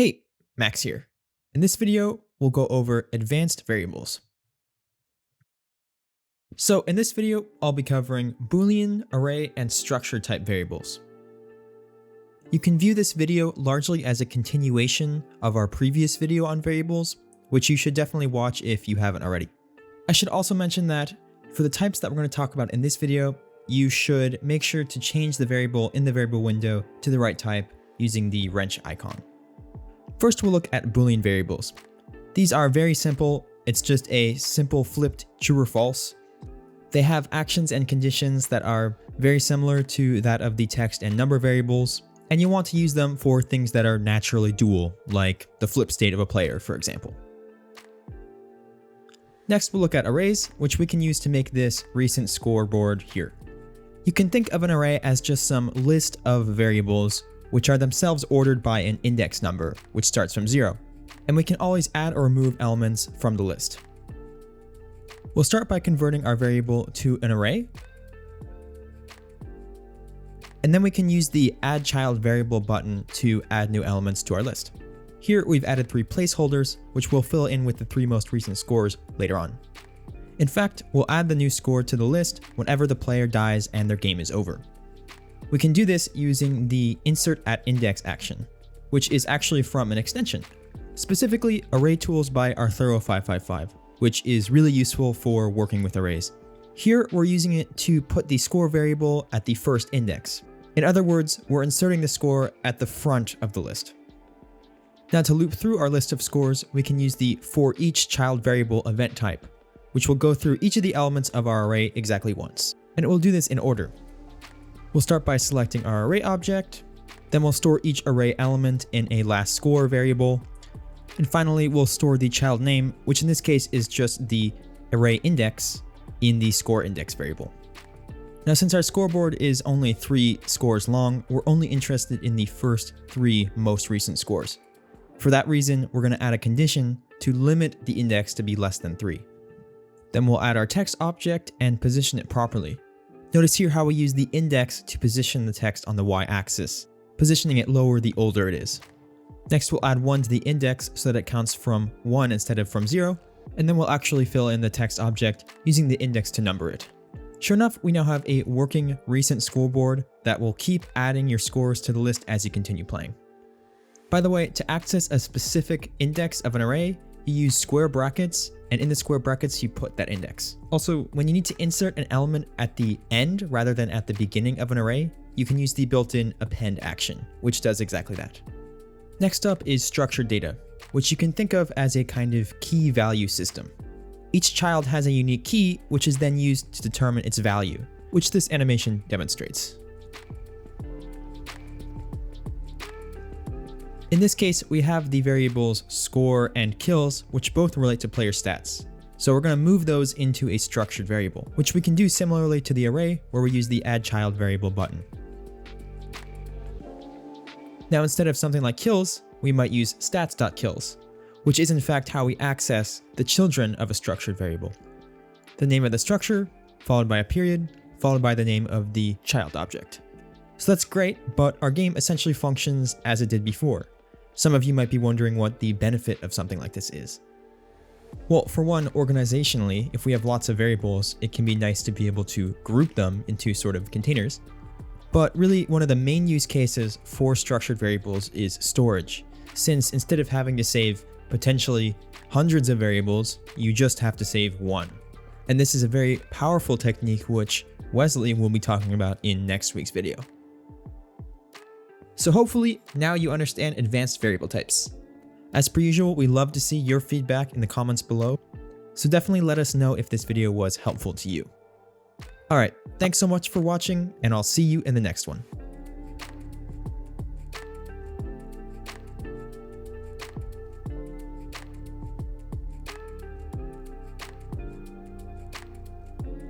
Hey, Max here. In this video, we'll go over advanced variables. So in this video, I'll be covering Boolean, array, and structure type variables. You can view this video largely as a continuation of our previous video on variables, which you should definitely watch if you haven't already. I should also mention that for the types that we're going to talk about in this video, you should make sure to change the variable in the variable window to the right type using the wrench icon. First, we'll look at Boolean variables. These are very simple. It's just a simple flipped true or false. They have actions and conditions that are very similar to that of the text and number variables, and you want to use them for things that are naturally dual, like the flip state of a player, for example. Next, we'll look at arrays, which we can use to make this recent scoreboard here. You can think of an array as just some list of variables which are themselves ordered by an index number, which starts from 0, and we can always add or remove elements from the list. We'll start by converting our variable to an array, and then we can use the Add Child Variable button to add new elements to our list. Here we've added 3 placeholders, which we'll fill in with the 3 most recent scores later on. In fact, we'll add the new score to the list whenever the player dies and their game is over. We can do this using the Insert at Index action, which is actually from an extension, specifically Array Tools by Arthuro555, which is really useful for working with arrays. Here, we're using it to put the score variable at the first index. In other words, we're inserting the score at the front of the list. Now, to loop through our list of scores, we can use the ForEachChildVariable event type, which will go through each of the elements of our array exactly once, and it will do this in order. We'll start by selecting our array object, then we'll store each array element in a last score variable, and finally we'll store the child name, which in this case is just the array index, in the score index variable. Now, since our scoreboard is only 3 scores long, we're only interested in the first 3 most recent scores. For that reason, we're going to add a condition to limit the index to be less than 3. Then we'll add our text object and position it properly. Notice here how we use the index to position the text on the y-axis, positioning it lower the older it is. Next, we'll add 1 to the index so that it counts from 1 instead of from 0, and then we'll actually fill in the text object using the index to number it. Sure enough, we now have a working recent scoreboard that will keep adding your scores to the list as you continue playing. By the way, to access a specific index of an array, you use square brackets, and in the square brackets, you put that index. Also, when you need to insert an element at the end rather than at the beginning of an array, you can use the built-in append action, which does exactly that. Next up is structured data, which you can think of as a kind of key value system. Each child has a unique key, which is then used to determine its value, which this animation demonstrates. In this case, we have the variables score and kills, which both relate to player stats. So we're going to move those into a structured variable, which we can do similarly to the array, where we use the Add Child Variable button. Now, instead of something like kills, we might use stats.kills, which is in fact how we access the children of a structured variable. The name of the structure, followed by a period, followed by the name of the child object. So that's great, but our game essentially functions as it did before. Some of you might be wondering what the benefit of something like this is. Well, for one, organizationally, if we have lots of variables, it can be nice to be able to group them into sort of containers. But really, one of the main use cases for structured variables is storage, since instead of having to save potentially hundreds of variables, you just have to save 1. And this is a very powerful technique which Wesley will be talking about in next week's video. So hopefully, now you understand advanced variable types. As per usual, we love to see your feedback in the comments below, so definitely let us know if this video was helpful to you. Alright, thanks so much for watching, and I'll see you in the next one.